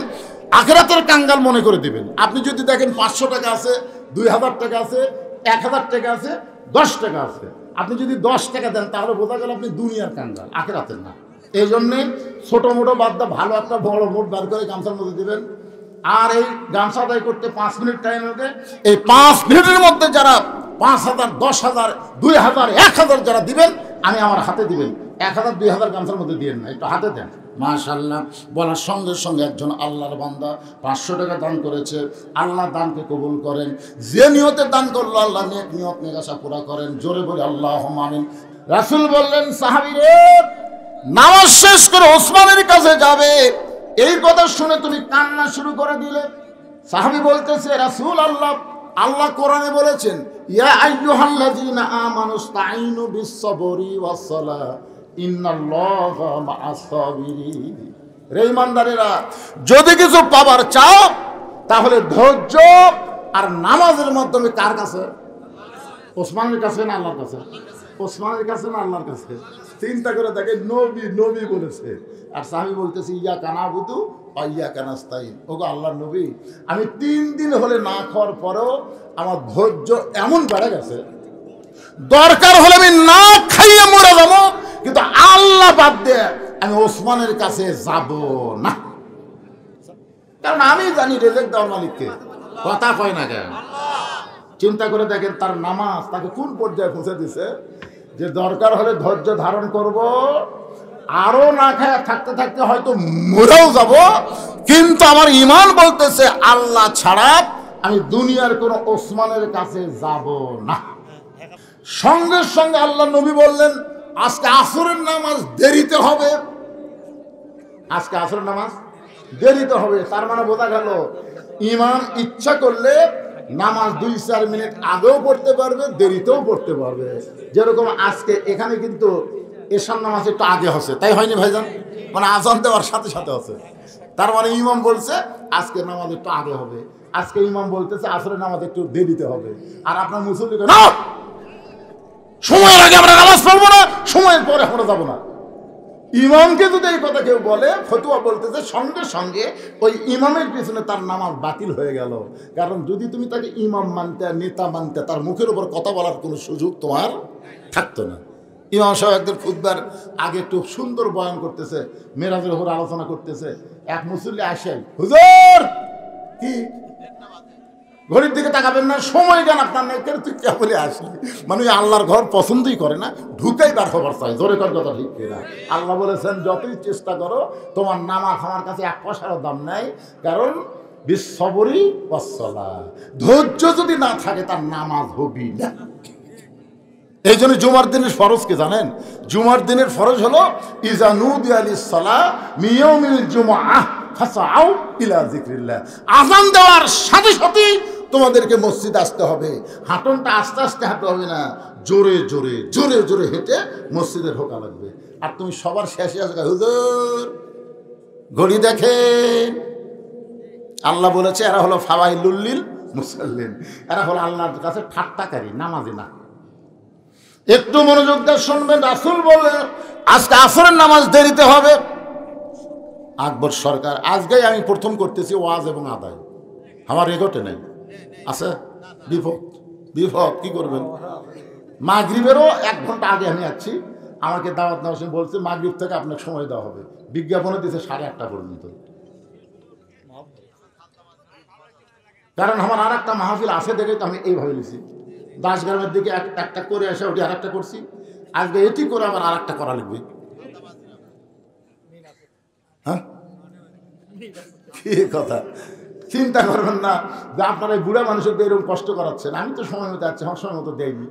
আখিরাতের কাঙ্গাল মনে করে দিবেন। আপনি যদি দেখেন 500 টাকা আছে, 2000 টাকা আছে, 1000 টাকা আছে, 10 টাকা আছে, আপনি যদি 10 টাকা দেন তাহলে বোঝা গেল আপনি দুনিয়ার কাঙ্গাল, আখিরাতের না। এই জন্যে ছোটো মোটো বাদ দা ভালো একটা বড় মোট বার করে গামছার মধ্যে দিবেন। আর এই গামছা আদায় করতে 5 মিনিট টাইম লাগে। এই 5 মিনিটের মধ্যে যারা 5000, 10,000, 2000, 1000 যারা দিবেন, আমি আমার হাতে দিবেন। 1000, 2000 গামছার মধ্যে দিবেন না, একটু হাতে দেন। মাশাআল্লাহ বলার সঙ্গে সঙ্গে একজন আল্লাহর বান্দা 500 টাকা দান করেছে। আল্লাহ দানকে কবুল করেন। যে নিয়তে দান করলো আল্লাহ নেক নিয়ত নেগাসা পুরা করেন। জোরে বলে আল্লাহুম্মা আমিন। রাসূল বললেন, সাহাবীরে নামাজ শেষ করে ওসমানের কাছে যাবে। এই কথা শুনে তুমি কান্না শুরু করে দিলে। সাহাবী বলতেছে, রাসূল আল্লাহ কোরআনে বলেছেন, ইয়া আইয়ুহাল্লাযীনা আমানুস্তাঈনু বিস-সাবরি ওয়াস-সালাহ ইন্নাল্লাহা মা'আস-সাবিরিন। রে ঈমানদারেরা, যদি কিছু পাবার চাও তাহলে ধৈর্য আর নামাজের মাধ্যমে কার কাছে? ওসমানের কাছে না আল্লাহর কাছে? ওসমানের কাছে না আল্লাহর কাছে? চিন্তা করে দেখে, নবী বলেছে, আর সাহাবী বলতেছে ইয়াকা না'বুদু ওয়া ইয়াকা নাস্তাঈন। ওগো আল্লাহর নবী, আমি 3 দিন হলে না খাওয়ার পরেও আমার ধৈর্য এমন বেড়ে গেছে, দরকার হলে আমি না খাইয়ে মরে যাবো, কিন্তু আল্লাহ বাদ দিয়ে আমি ওসমানের কাছে যাব না। কারণ আমি জানি রেজেক্ট দেওয়ার মালিককে। কথা কয় না কেন? চিন্তা করে দেখেন তার নামাজ তাকে কোন পর্যায়ে পৌঁছে দিছে, যে দরকার হলে ধৈর্য ধারণ করব, আরো না খায় থাকতে থাকতে হয়তো মরেও যাব, কিন্তু আমার ঈমান বলতেছে আল্লাহ ছাড়া আমি দুনিয়ার কোন ওসমানের কাছে যাব না। সঙ্গে সঙ্গে আল্লাহ নবী বললেন, আজকে আসরের নামাজ দেরিতে হবে। আজকে আসরের নামাজ দেরিতে হবে, তার মানে বোঝা গেল ইমাম ইচ্ছা করলে নামাজ 2-4 মিনিট আগেও পড়তে পারবে, দেরিতেও পড়তে পারবে। যেরকম আজকে এখানে কিন্তু এশার নামাজ একটু আগে হচ্ছে, তাই হয়নি ভাইজান? মানে আজান দেওয়ার সাথে সাথে হচ্ছে, তার মানে ইমাম বলছে আজকে নামাজ একটু আগে হবে, আজকে ইমাম বলতেছে আসরের নামাজ একটু দেরিতে হবে। আর আপনার মুসল্লি না, সময়ের আগে আমরা নামাজ পড়বো না, সময়ের পরে আমরা যাবো না। ইমামকে যদি এই কথা কেউ বলে, ফতুয়া বলতেছে সঙ্গে সঙ্গে ওই ইমামের পিছনে তার নামাজ বাতিল হয়ে গেল। কারণ যদি তুমি তাকে ইমাম মানতে, নেতা মানতে, তার মুখের উপর কথা বলার কোনো সুযোগ তোমার থাকতো না। ইমাম সাহেব একদিন খুতবার আগে একটু সুন্দর বয়ান করতেছে, মেরাজের উপর আলোচনা করতেছে। এক মুসল্লি আসে, হুজুর কি ঘড়ির দিকে তাকাবেন না, সময় গান আপনার নেই, কেন তুই কে বলে আসলি? মানে আল্লাহর ঘর পছন্দই করে না, ঢুকেই তার খবর চাই। জোরে কর কথা ঠিক কিনা? আল্লাহ বলেছেন যতই চেষ্টা করো তোমার নামাজ আমার কাছে 1 পয়সারও দাম নাই, কারণ বিস-সাবরি ওয়াস-সালাহ, ধৈর্য যদি না থাকে তার নামাজ হবি না। এই জন্য জুমার দিনের ফরজ কি জানেন? জুমার দিনের ফরজ হলো ইজা নুদিয়া লিস-সালাহ মিন ইয়াউমিল জুমআহ ফাসআউ ইলা যিকরিল্লাহ। আযান দেওয়ার সাথে সাথে তোমাদেরকে মসজিদে আসতে হবে। হাঁটনটা আস্তে আস্তে হাঁটতে হবে না, জোরে জোরে জোরে জোরে হেঁটে মসজিদে ঢোকা লাগবে। আর তুমি সবার শেষে আসবে, হুজুর ঘড়ি দেখেন। আল্লাহ বলেছে এরা হলো ফাওয়াইলুল লিল মুসাল্লিন, এরা হলো আল্লাহর কাছে ঠাট্টাকারী, নামাজি না। একটু মনোযোগ দিয়ে শুনবেন। রাসূল বললেন আজকে আসরের নামাজ দেরিতে হবে। আকবর সরকার, আজকেই আমি প্রথম করতেছি ওয়াজ এবং আদায়, আমার রেকর্ডে নেই, আছে বিপদ কি করবেন? মাগরিবেরও 1 ঘন্টা আগে আমি আছি, আমাকে দাওয়াত নেওয়ার সময় বলছে মাগরিব থেকে আপনাকে সময় দেওয়া হবে, বিজ্ঞাপনে দিয়েছে 8:30 পর্যন্ত। কারণ আমার আর একটা মাহফিল আছে দেখে তো আমি এইভাবে লিখছি, 10 গ্রামের দিকে একটা করে এসে ওটি আর একটা করছি, আজকে এটি করে আবার আর একটা করা লিখবে। হ্যাঁ, কি কথা, চিন্তা করবেন না যে আপনারা এই বুড়া মানুষকে এরকম কষ্ট করাচ্ছেন। আমি তো সময় মতো যাচ্ছি, আমার সময় মতো দেয়নি।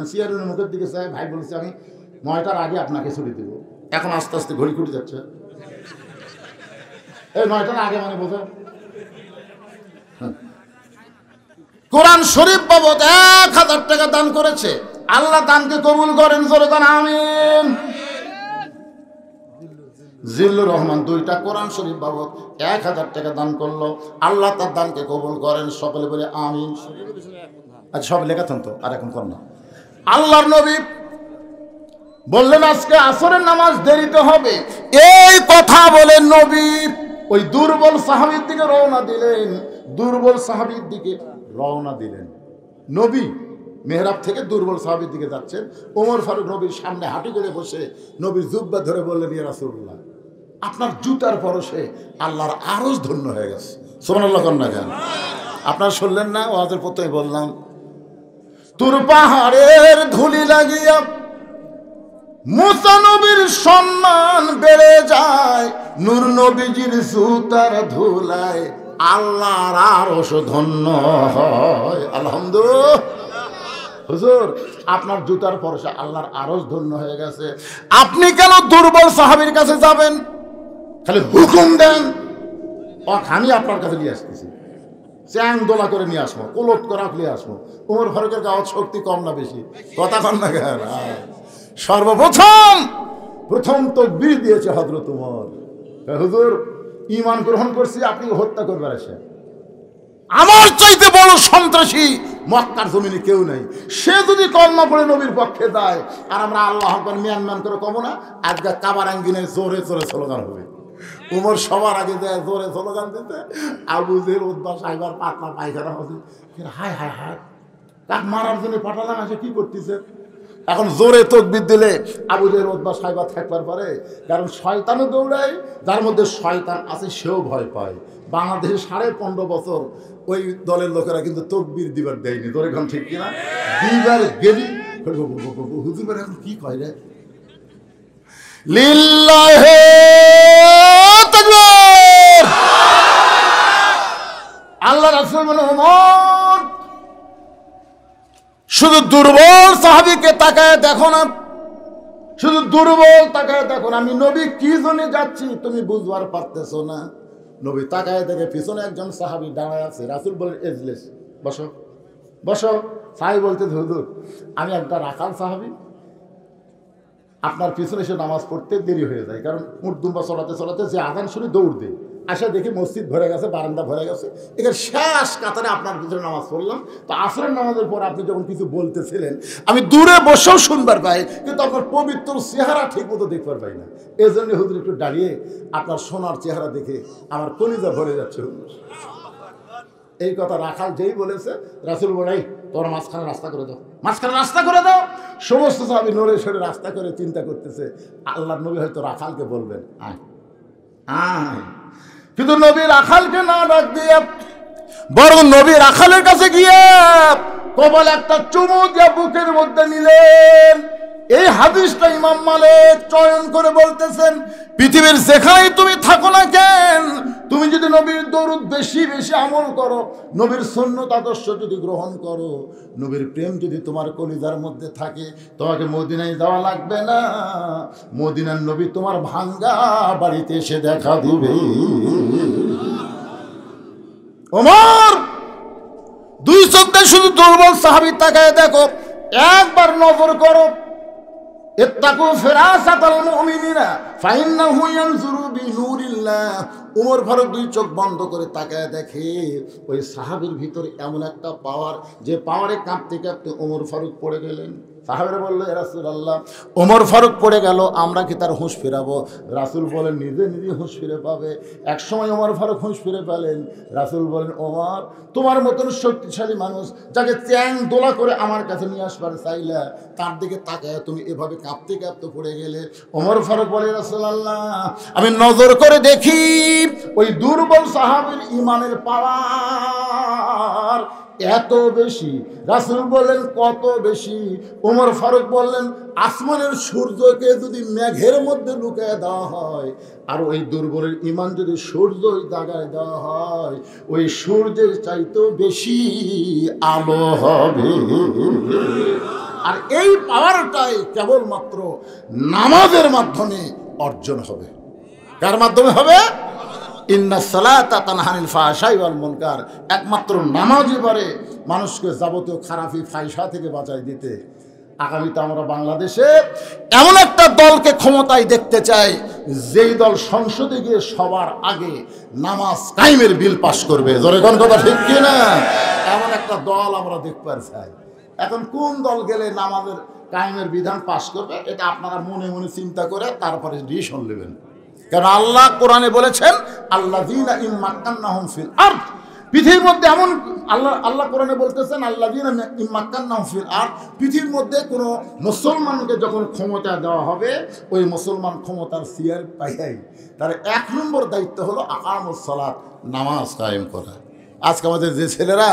সিআরের মুখের দিকে চাই, ভাই বলেছে আমি 9টার আগে আপনাকে ছুটি দেবো, এখন আস্তে আস্তে ঘড়ি ঘুরে যাচ্ছে। এই 9টার আগে মানে বোঝা। কোরআন শরীফ বাবদ 1000 টাকা দান করেছে, আল্লাহ দানকে কবুল করেন, জোরে কোন আমিন। জিল্লুর রহমান 2টা কোরআন শরীফ বাবদ 1000 টাকা দান করলো, আল্লাহ তার দানকে কবুল করেন, সকলে বলে আমিন। আচ্ছা সব লেখাতেন তো, আর এখন কর না। আল্লাহর নবী বললেন আজকে আসরের নামাজ দেরিতে হবে, এই কথা বলে নবী ওই দুর্বল সাহাবীর দিকে রওনা দিলেন, দুর্বল সাহাবীর দিকে রওনা দিলেন। নবী মেহরাব থেকে দুর্বল সাহাবীর দিকে যাচ্ছেন, ওমর ফারুক নবীর সামনে হাঁটু করে বসে নবীর জুব্বা ধরে বললেন, ইয়া রাসূলুল্লাহ, আপনার জুতার পরশে আল্লাহর আরশ ধন্য হয়ে গেছে। সুবহানাল্লাহ কন্যা গান আপনারা শুনলেন না? ওয়াজের প্রথমে বললাম, তোর পাহাড়ের ধুলি লাগিয়া মুসা নবীর সম্মান বেড়ে যায়, নূর নবীজির জুতার ধুলায় আল্লাহর আরশ ধন্য হয়। আলহামদুলিল্লাহ। হুজুর আপনার জুতার পরশে আল্লাহর আরশ ধন্য হয়ে গেছে, আপনি কেন দুর্বল সাহাবীর কাছে যাবেন? খালি হুকুম দেন, আমি আপনার কাছে নিয়ে আসতেছি, চ্যাং দোলা করে নিয়ে আসবো, কোলট করা নিয়ে আসবো। ওমর ফারুকের গাওয়ার শক্তি কম না বেশি? কথা কন না কেন? প্রথম তাকবীর দিয়েছে হযরত ওমর, হুজুর ঈমান গ্রহণ করছি, আপনি হত্যা করবার আসে, আমার চাইতে বড় সন্ত্রাসী মক্কার জমিনে কেউ নাই, সে যদি কলমা পড়ে নবীর পক্ষে যায় আর আমরা আল্লাহ আকবার মিয়ান করে কব না, আজকে কাবার আঙ্গিনে জোরে জোরে স্লোগান হবে। উমর সবার আগে যায় জোরে স্লোগান দিতে, আবু জেহেল উতবা সাহেবার পাতলা পায়খানা হচ্ছে, হায় হায় হায়, কাক মারার জন্য পাঠালাম, আসে কি করতেছে? এখন জোরে তাকবীর দিলে আবু জেহেল উতবা সাহেবা থাকবার পারে? কারণ শয়তানও দৌড়ায়, যার মধ্যে শয়তান আছে সেও ভয় পায়। বাংলাদেশে 15.5 বছর ওই দলের লোকেরা কিন্তু তাকবীর দিবার দেয়নি, তোর এখন ঠিক কিনা? দিবার গেলি হুজুর এখন কি কয় রে, লিল্লাহি তাকবীর। আল্লাহ রাসূল বলেন, ওমর শুধু দুর্বল সাহাবীকে তাকায় দেখো না, শুধু দুর্বল তাকায় দেখো না, আমি নবী কি জন্য যাচ্ছি তুমি বুঝবার পারতেছো না? নবী তাকায় দেখে পিছনে একজন সাহাবী দাঁড়ায় আছে। রাসূল বলেন, এজলিস, বসো বসো। সাহাবী বলতে, হুজুর আমি একটা রাখাল সাহাবী, আপনার পিছনে এসে নামাজ পড়তে দেরি হয়ে যায়, কারণ মুর্দুম্বা চলাতে চলাতে যে আযান শুনে দৌড় দেয়, আসা দেখি মসজিদ ভরে গেছে, বারান্দা ভরে গেছে, এখানে শেষ কাতারে আপনার পিছনে নামাজ পড়লাম। তো আসরের নামাজের পর আপনি যখন কিছু বলতেছিলেন আমি দূরে বসেও শুনবার পাই, কিন্তু আপনার পবিত্র চেহারা ঠিক মতো দেখবার পাই না। এই জন্য হুজুর একটু দাঁড়িয়ে আপনার সোনার চেহারা দেখে আমার কলিজা ভরে যাচ্ছে হুজুর। এই কথা রাখাল যেই বলেছে, রাসূল বলাই তোমরা মাঝখানে রাস্তা করে দাও, মাঝখানে রাস্তা করে দাও। সমস্ত সাহাবী নড়ে সরে রাস্তা করে চিন্তা করতেছে আল্লাহর নবী হয়তো রাখালকে বলবেন আয় আয়, কিন্তু নবী রাখালকে না ডাক দিয়ে বরং নবী রাখালের কাছে গিয়ে কপালে একটা চুমু দিয়ে বুকের মধ্যে নিলেন। এই হাদিসটা ইমাম মালিক চয়ন করে বলতেছেন, পৃথিবীর যেখানেই তুমি থাকো না কেন, তুমি যদি নবীর দরুদ বেশি বেশি আমল করো, নবীর সুন্নাত আদর্শ যদি গ্রহণ করো, নবীর প্রেম যদি তোমার কলিজার মধ্যে থাকে, তোমাকে মদিনায় যাওয়া লাগবে না, মদিনার নবী তোমার ভাঙ্গা বাড়িতে এসে দেখা দিবে। ওমর দুই চোখে শুধু দুর্বল সাহাবী তাকায় দেখো, একবার নজর করো, ইত্তাকু ফিরাসাতাল মুমিনিনা ফাইন্নাহু ইয়ানজুরু বিনুরিল্লাহ। ওমর ফারুক দুই চোখ বন্ধ করে তাকায় দেখে ওই সাহাবীর ভিতরে এমন একটা পাওয়ার, যে পাওয়ারে কাঁপতে কাঁপতে ওমর ফারুক পড়ে গেলেন। সাহাবীরা বলল, ইয়া রাসূলুল্লাহ, ওমর ফারুক পড়ে গেল, আমরা কি তার হুঁশ ফেরাবো? রাসূল বলেন, নিজে নিজে হুঁশ ফিরে পাবে। এক সময় ওমর ফারুক হুঁশ ফিরে পেলেন। রাসূল বলেন, ওমর, তোমার মতন শক্তিশালী মানুষ যাকে চ্যাং দোলা করে আমার কাছে নিয়ে আসবার চাইলা, তার দিকে তাকায় তুমি এভাবে কাঁপতে কাঁপতে পড়ে গেলে। ওমর ফারুক বলে, রাসূলুল্লাহ, আমি নজর করে দেখি ওই দুর্বল সাহাবীর ঈমানের পাওয়ার এত বেশি। রাসূল বললেন, কত বেশি? ওমর ফারুক বললেন, আসমানের সূর্যকে যদি মেঘের মধ্যে লুকিয়ে দেওয়া হয়, আর ওই দুর্বলের ঈমান যদি সূর্যই দাগায় দেওয়া হয়, ওই সূর্যের চাইতেও বেশি আলো হবে। আর এই পাওয়ারটাই কেবলমাত্র নামাজের মাধ্যমে অর্জন হবে। কার মাধ্যমে হবে? ইন্না সালাতা তানহা আনিল ফাহশাই ওয়াল মুনকার। একমাত্র নামাজই পারে মানুষকে যাবতীয় খারাপি ফাহিশা থেকে বাঁচাই দিতে। আগামীতে আমরা বাংলাদেশে এমন একটা দলকে ক্ষমতায় দেখতে চাই, যেই দল সংসদে গিয়ে সবার আগে নামাজ কায়েমের বিল পাশ করবে। জোরে কোন কথা ঠিক কি না? এমন একটা দল আমরা দেখতে চাই। এখন কোন দল গেলে নামাজের কায়েমের বিধান পাশ করবে, এটা আপনারা মনে মনে চিন্তা করে তারপরে ডিসিশন নেবেন। কারণ আল্লাহ কোরআনে বলেছেন, আল্লাযীনা ইম্মাক্কান্নাহুম ফিল আরদ, পৃথিবীর মধ্যে এমন আল্লাহ কোরআনে বলতেছেন, আল্লাযীনা ইম্মাক্কান্নাহুম ফিল আরদ, পৃথিবীর মধ্যে কোনো মুসলমানকে যখন ক্ষমতা দেওয়া হবে, ওই মুসলমান ক্ষমতার চেয়ার পাইয়াই তার 1 নম্বর দায়িত্ব হলো আকামুস সালাত, নামাজ কায়েম করা। আজকে আমাদের যে ছেলেরা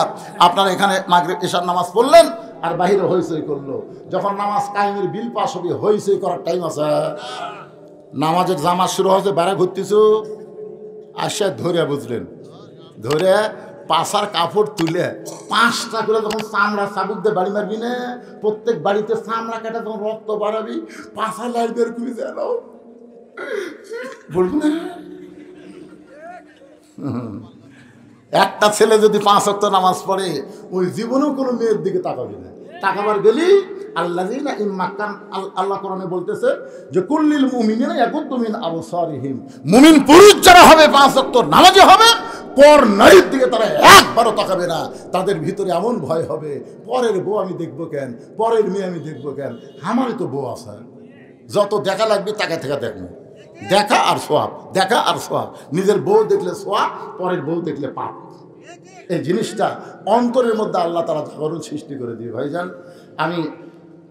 আপনারা এখানে মাগরিব ইশার নামাজ পড়লেন আর বাহিরে হইচই করলো, যখন নামাজ কায়েমের বিল পাস হবে, হইচই করার টাইম আছে? নামাজের জামাত শুরু হচ্ছে, বেড়া ঘুরতেছো, আসা ধরে বুঝলেন, ধরে পাশার কাপড় তুলে 5টা করে যখন চামড়া চাবুক দিয়ে বাড়ি মারবি না, প্রত্যেক বাড়িতে চামড়া কাটা যখন রক্ত বাড়াবি, পাশা লাইট বের করে যেন বলবো না। একটা ছেলে যদি 5 ওয়াক্ত নামাজ পড়ে, ওই জীবনেও কোনো মেয়ের দিকে তাকাবি না। তাকাবার গেলি আল্লাযীনা ইম্মাক্কান, আল্লাহ কোরআনে বলতেছে যে কুল্লিল মুমিনিনা ইয়াগুদ্দু মিন আবসারিহিম, মুমিন পুরুষ যারা হবে 5 ওয়াক্ত নামাজি হবে, পর নারীর দিকে তারা একবারও তাকাবে না। তাদের ভিতরে এমন ভয় হবে, পরের বউ আমি দেখবো কেন, পরের মেয়ে আমি দেখবো কেন, আমারই তো বউ আছে। যত দেখা লাগবে তাকে থেকে দেখবো, দেখা আর সোয়াব, দেখা আর সোয়াব। নিজের বউ দেখলে সোয়াব, পরের বউ দেখলে পাপ। এই জিনিসটা অন্তরের মধ্যে আল্লাহ তাআলা জাগরণ সৃষ্টি করে দিয়ে। ভাইজান, আমি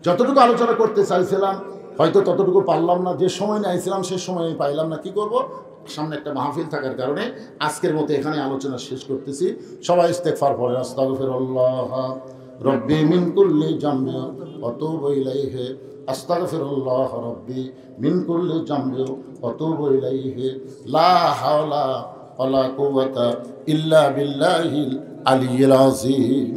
যতটুকু আলোচনা করতে চাইছিলাম হয়তো ততটুকু পারলাম না, যে সময় নিয়েছিলাম সে সময় আমি পাইলাম না। কি করব, সামনে একটা মাহফিল থাকার কারণে আজকের মতো এখানে আলোচনা শেষ করতেছি। সবাই ইস্তেগফার পড়েন, আস্তাগফিরুল্লাহ রব্বি মিন কুল্লি জামবি ওয়া তুবু ইলাইহি, আস্তাগফিরুল্লাহ রব্বি মিন কুল্লি জামবি ওয়া তুবু ইলাইহি, লা হাওলা ওয়ালা কুওয়াতা ইল্লা বিল্লাহিল আলিয়্যিল আযীম।